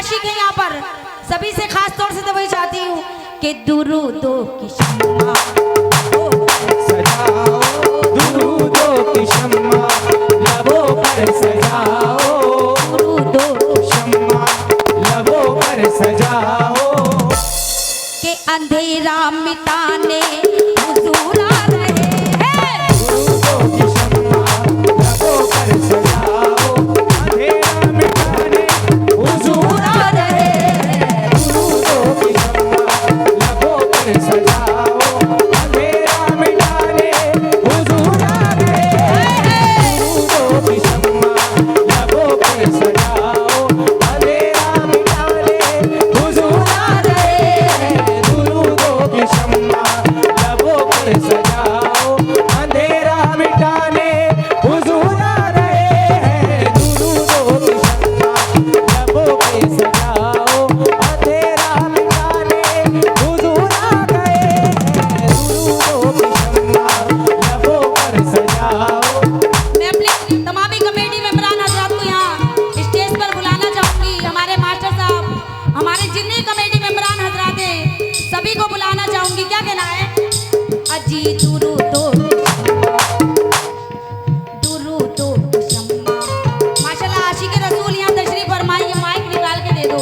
आशिक है यहाँ पर, सभी से खास तौर से तो वही चाहती हूँ कि दुरूदो की शम्मा सजाओ, दुरूदो की शम्मा लबों पर सजाओ, दुरूदो की शम्मा लबों पर सजाओ, के अंधेरा मिटाने हुजूर आ रहे हैं। दुरूदो की शम्मा लबों पर सजाओ, अंधेरा मिटाने हुजूर आ रहे हैं। दुरूदो की शम्मा लबों पर सजाओ, अंधेरा मिटाने हुजूर आ रहे हैं। दुरूदो की शम्मा लबों पर सजाओ, अंधेरा मिटाने हुजूर आ रहे हैं। दुरूदो की शम्मा लबों पर सजाओ, अंधेरा मिटाने हुजूर आ रहे हैं। दुरूदो की शम्मा लबों पे सजाओ, अंधेरा मिटाने हुजूर आ गए हैं। दुरूदो की शम्मा लबों पर सजाओ। मैं अपने तमामी कमेटी मेंबरान हजरात को यहाँ स्टेज पर बुलाना चाहूंगी। हमारे मास्टर साहब, हमारे जितने कमेटी मेंबरान हजरात हैं, सभी को बुलाना चाहूंगी। क्या कहना है? अजी दुरूदो दुरूदो शम्मा। माशाल्लाह आशिक रसूल यहाँ तशरीफ फरमाइए, माइक निकाल के दे दो।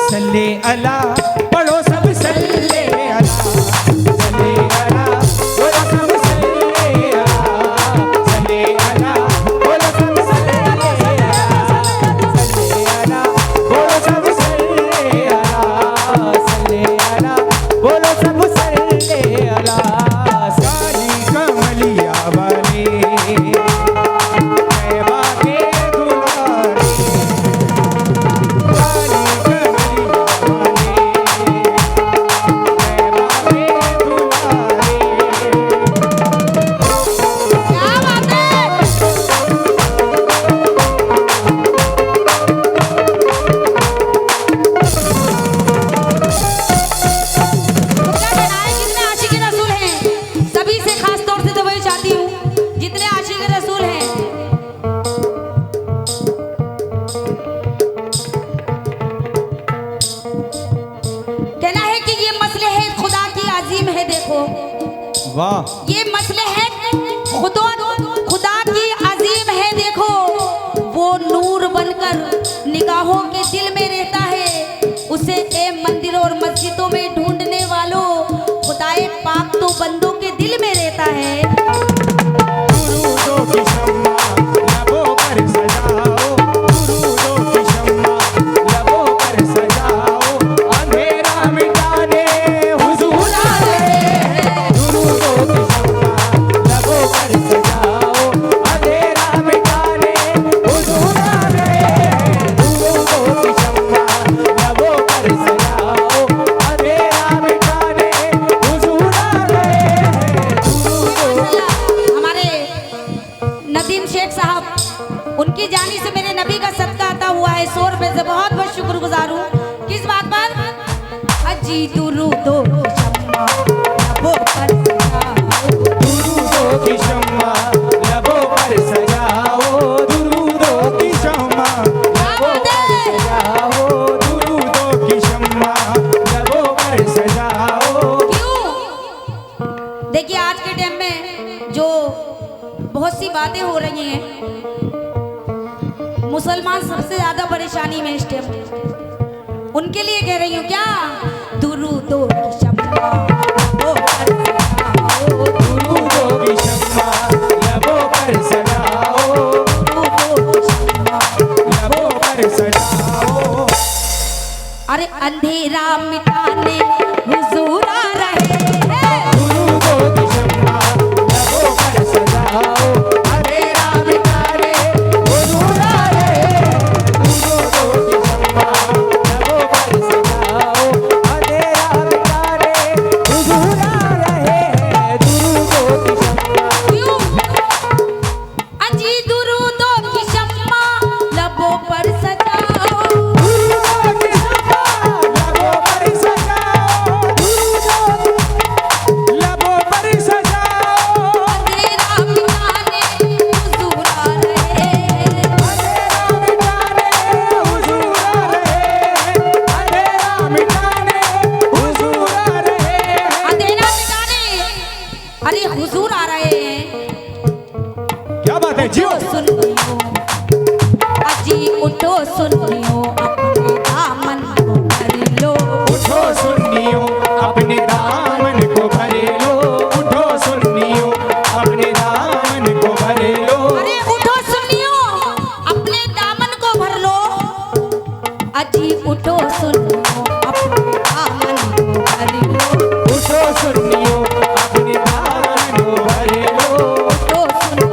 सल्ले अला पढ़ो सब सल्ले अला, सल्ले अला बोलो सब सल्ले अला, सल्ले अला बोलो सब सल्ले अला, सल्ले अला बोलो सब सल्ले अला, सल्ले अला बोलो सब सल्ले अला। सारी कमलिया वाले तैयबा के दुलारे, सारी कमलिया वाले तैयबा के दुलारे। क्या बात है? तो क्या कहना है? जितने आशिक रसूल हैं, सभी से खास तौर से तो वही चाहती हूँ, जितने आशिक रसूल हैं, कहना है कि ये मसले है खुदा की अजीम है। देखो वाह, ये मसले है खुदा की अजीम है। देखो वो नूर बनकर निगाहों के दिल में रहता है। उसे ए मंदिरों और मस्जिदों में ढूंढने वालों, खुदाए पाक तो बंदों के दिल में रहता है। दुरूदो की शम्मा लबों पर सजाओ, दुरूदो की शम्मा लबों पर सजाओ, अंधेरा मिटाने हुजूर आ रहे हैं। दुरूदो की शम्मा लबों पर सजाओ, अंधेरा मिटाने हुजूर आ रहे हैं। दुरूदो की शम्मा लबों पर सजाओ, अंधेरा मिटाने हुजूर आ रहे हैं। दुरूदो हमारे नदीम शेख साहब, उनकी जानी से मेरे नबी का सदका आता हुआ है। 100 रुपए से बहुत बहुत शुक्रगुजार हूँ। किस बात पर? अजी दुरूदो शम्मा लबों पर सजाओ, दुरूदो की शम्मा लबों पर सजाओ, दुरूदो की शम्मा लबों पर सजाओ, दुरूदो की शम्मा लबों पर सजाओ। क्यों? देखिए आज के टाइम में जो बहुत सी बातें हो रही हैं, मुसलमान सबसे ज्यादा परेशानी में इस टाइम, उनके लिए कह रही हूँ। क्या? दुरूदो की शम्मा लबों पर सजाओ, दुरूदो की शम्मा लबों पर सजाओ, दुरूदो की शम्मा। लबों पर सजाओ। अरे अंधेरा मिटाने हुजूर आ रहे हैं। दुरूदो की शम्मा लबों पर सजाओ, अंधेरा मिटाने हुजूर आ रहे हैं। दुरूदो की शम्मा लबों पर सजाओ, अंधेरा मिटाने हुजूर आ रहे हैं। दुरूदो की शम्मा क्यों? अजी दुरूदो की शम्मा लबों पर सजाओ, दुरूदो की शम्मा लबों पर सजाओ, दुरूदो उठो सुनियो अपने दामन को भर लो। उठो सुन्नियों अपने दामन को भर लो। उठो सुन्नियों अपने दामन को भर लो। अरे उठो सुनियो अपने दामन को भर लो। अजी उठो सुनियो अपने दामन को भर लो। उठो सुन्नियों अपने दामन को भर लो। उठो सुनियो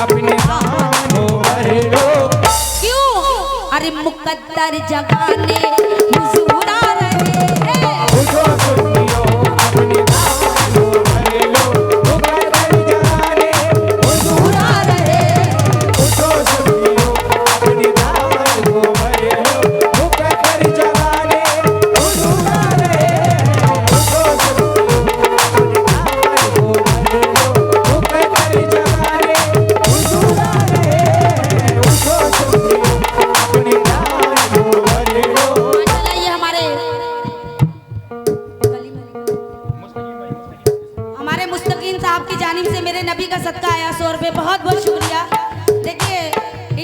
अपने दामन को भर लो। क्यों? अरे मुकद्दर जगाने हुजूर आ रहे हैं। उठो सुन्नियों अपने दामन को भर लो। मुकद्दर जगाने हुजूर आ रहे हैं। उठो सुन्नियों अपने दामन को भर लो। मुकद्दर जगाने हुजूर आ रहे हैं। उठो सुन्नियों अपने दामन को भर लो। मुकद्दर जगाने हुजूर आ रहे हैं। उठो सुन्नियों अपने दामन को भर लो। माशाल्लाह ये हमारे मुस्तकीम साहब की जानिब से मेरे नबी का सदका आया 100 रुपये। बहुत बहुत शुक्रिया। देखिए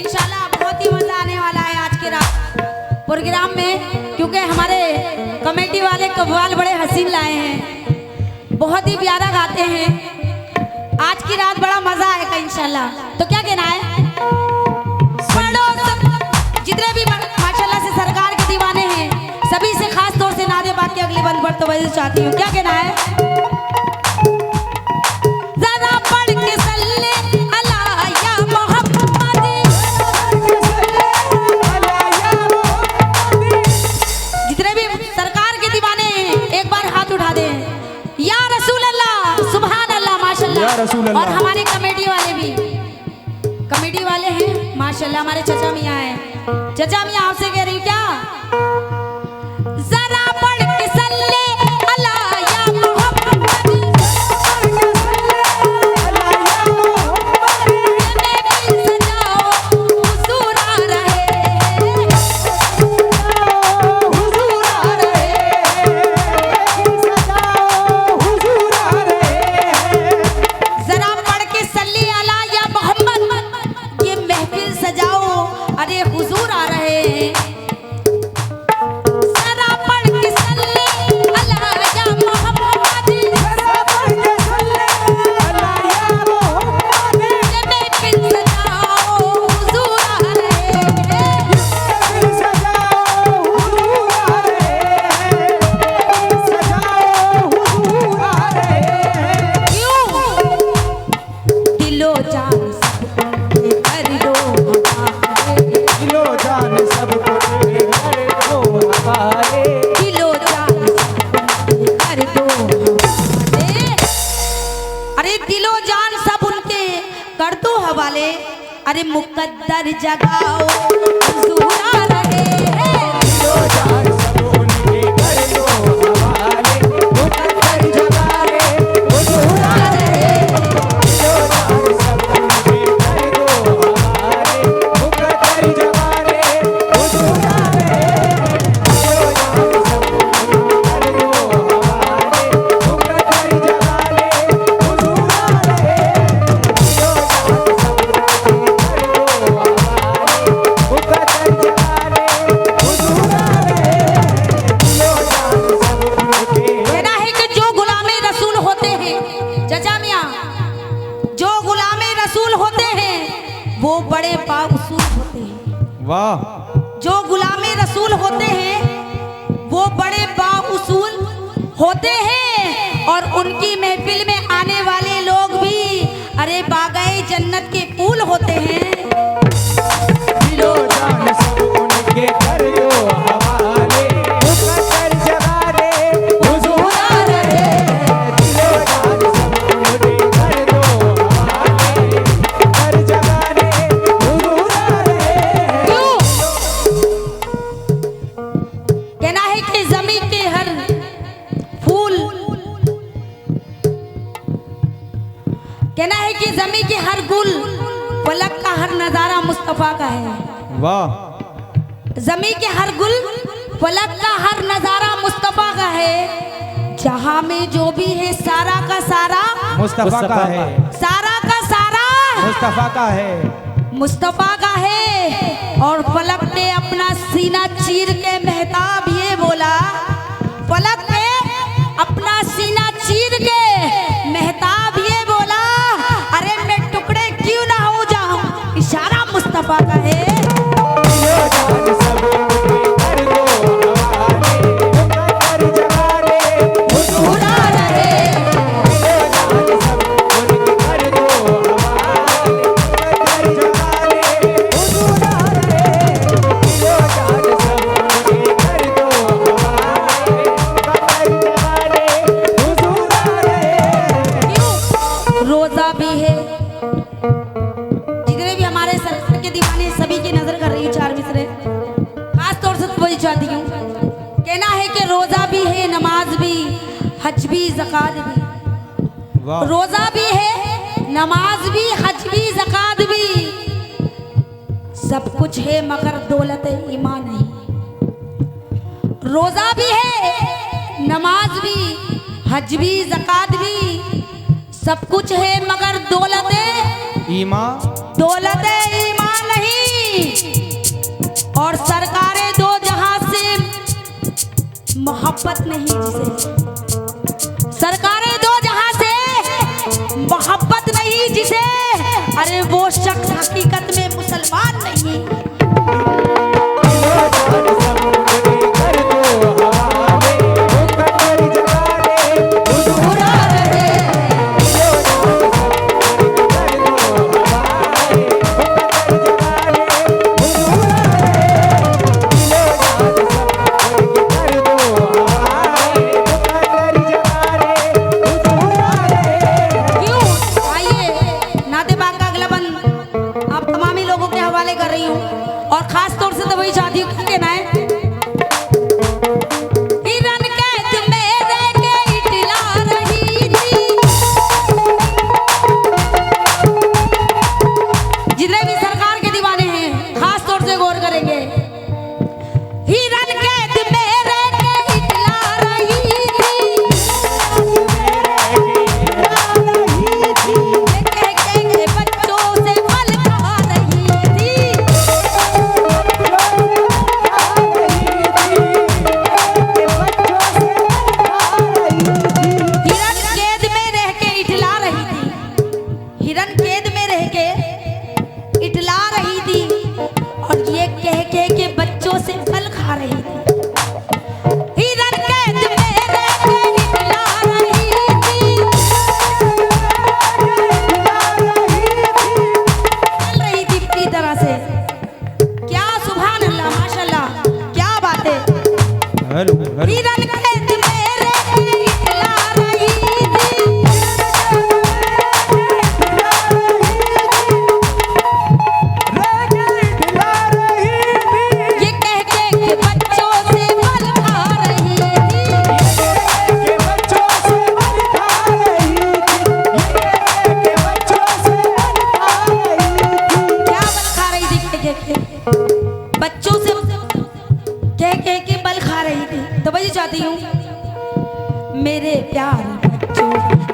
इंशाल्लाह बहुत ही मजा आने वाला है आज के रात प्रोग्राम में, क्योंकि हमारे कमेटी वाले कव्वाल बड़े हसीन लाए हैं, बहुत ही प्यारा गाते हैं। आज की रात बड़ा मजा आएगा इंशाल्लाह। तो क्या कहना है? पढ़ो सब जितने भी माशाल्लाह से सरकार के दीवाने हैं, सभी से खास तौर से नादे बात के अगले बंद पर तवज्जो चाहती हूँ। क्या कहना है? जरा पढ़ के सल्ले अला या मोहम्मद। जितने भी सरकार के दीवाने हैं एक बार हाथ उठा दें। या रसूल अल्लाह, सुभान अल्लाह, माशाल्लाह। या रसूल अल्लाह। और हमारे कमेटी वाले भी कमेटी वाले हैं माशाल्लाह। हमारे चचा मियाँ हैं। चचा मियाँ आपसे कह रही हूँ क्या? जरा पढ़ के सल्ले अला या मोहम्मद। सजाओ हुजूर आ रहे हैं। हुजूर आ रहे हैं। सजाओ हुजूर आ रहे हैं। जरा पढ़ के सल्ले अला या मोहम्मद। ये महफिल सजाओ, अरे हुजूर आ रहे हैं। जरा पढ़ के सल्ले अला या मोहम्मद। जरा पढ़ के सल्ले अला या मोहम्मद। ये महफिल सजाओ हुजूर आ रहे हैं। सजाओ हुजूर आ रहे हैं। सजाओ हुजूर आ रहे हैं। क्यों? दिलो जान सब कर दो हमारे। दिलो जान सब कुछ कर दो हमारे। दिलो जान सब कर दो हमारे। अरे दिलो जान सब उनके कर दो हवाले। अरे मुकद्दर जगाओ हुजूर आ रहे हैं। दिलो जान सब उनके कर दो हवाले। मुकद्दर जगाने हुजूर आ रहे हैं। दिलो जान सब उनके कर दो हवाले। मुकद्दर जगाने हुजूर आ रहे हैं। दिलो जान सब उनके कर दो हवाले। मुकद्दर जगाने हुजूर आ रहे हैं। दिलो जान सब उनके कर दो हवाले। मुकद्दर जगाने हुजूर आ रहे हैं। दिलो जान सब उनके। कहना है कि जो गुलामे रसूल होते हैं, चचा मियाँ, जो गुलामे रसूल होते हैं वो बड़े बाउसूल होते हैं। वाह। जो गुलामे रसूल होते हैं वो बड़े बाउसूल होते हैं। और उनकी महफिल में आने वाले लोग भी अरे बागाए जन्नत के फूल होते हैं। दिलो जान सब उनके कर दो हवाले। मुकद्दर जगाने हुजूर आ रहे हैं। दिलो जान सब उनके कर दो हवाले। मुकद्दर जगाने हुजूर आ रहे हैं। क्यों? कहना है कि जमीन के हर फूल, कहना है कि जमीन के हर गुल, फलक का हर नजारा मुस्तफा का है। वाह। जमीन के हर गुल, फलक का हर नजारा मुस्तफा का है। जहां में जो भी है सारा का सारा, मुस्तफा का है। सारा का सारा मुस्तफा का है। मुस्तफा का है। और पलक ने अपना सीना चीर के मेहताब ये बोला, पलक ने अपना सीना चीर के मेहताब ये बोला, अरे मैं टुकड़े क्यों ना हो जाऊं। इशारा मुस्तफा का है। रोजा भी है, जितने भी हमारे सरकार के दीवाने सभी की नजर कर रही हूँ, चार मिसरे खास तौर से वही चाहती हूँ। कहना है कि रोजा भी है, नमाज भी, हज भी, ज़कात भी। वाह। रोजा भी है, नमाज भी, हज भी, ज़कात भी, सब कुछ है मगर दौलत ईमान नहीं। रोजा भी है, नमाज भी, हज भी, ज़कात भी, सब कुछ है मगर दौलत ईमान नहीं। और सरकारें दो जहां से मोहब्बत नहीं, जिसे सरकारें दो जहां से मोहब्बत नहीं, जिसे अरे वो शख्स हकीकत में मुसलमान नहीं। और खास तौर से तो वही चाहती हूँ कि कहना है, हिरन कैद में रह के इटला रही थी। जितने भी सरकार के दीवाने हैं खास तौर से गौर करेंगे, हिरन कैद में रह के इटला रही थी, कह के बच्चों से फल खा रही थी। हिरन कैद में रह के इटला रही थी और ये कह के बच्चों से फल खा रही थी। हिरन कैद में रह के इटला रही थी, चल रही थी पूरी तरह से। क्या सुभान अल्लाह, माशाल्लाह, क्या बात है। हिरन कैद में रह के इटला रही थी, बच्चों से कह के बल खा रही थी। तो वही चाहती हूँ, मेरे प्यारे बच्चों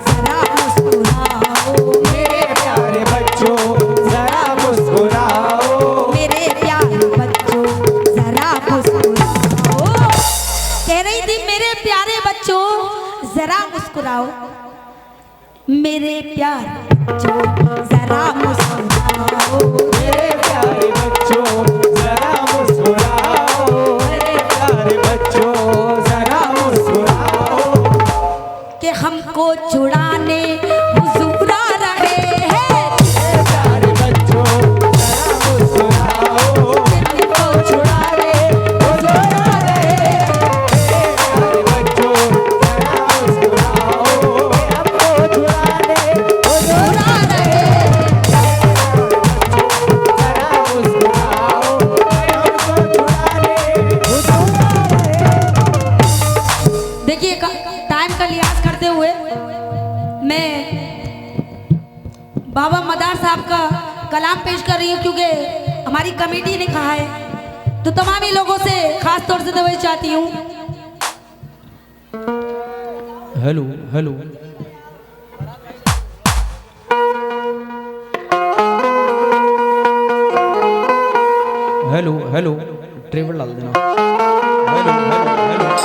जरा मुस्कुराओ, मेरे प्यारे बच्चों जरा मुस्कुराओ, मेरे प्यारे बच्चों जरा मुस्कुराओ। कह रही थी मेरे प्यारे बच्चों जरा मुस्कुराओ, मेरे प्यारे बच्चों जरा मुस्कुराओ, मेरे प्यारे बच्चों जरा मुस्कुराओ, मेरे प्यारे बच्चों जरा मुस्कुराओ। कि हमको छुड़ाने हुजूर आ रहे हैं, मेरे प्यारे बच्चों जरा मुस्कुराओ, हमको छुड़ाने हुजूर आ रहे हैं। मेरे प्यारे बच्चों जरा मुस्कुराओ, हमको छुड़ाने हुजूर आ रहे हैं। जरा मुस्कुराओ, हमको छुड़ाने हुजूर आ रहे हैं। देखिए टाइम का लिहाज करते हुए मैं बाबा मदार साहब का कलाम पेश कर रही हूँ, क्योंकि हमारी कमेटी ने कहा है। तो तमाम ही लोगों से खास तौर से तो वही चाहती हूँ, hello hello hello hello travel डाल देना हेलो हेलो हेलो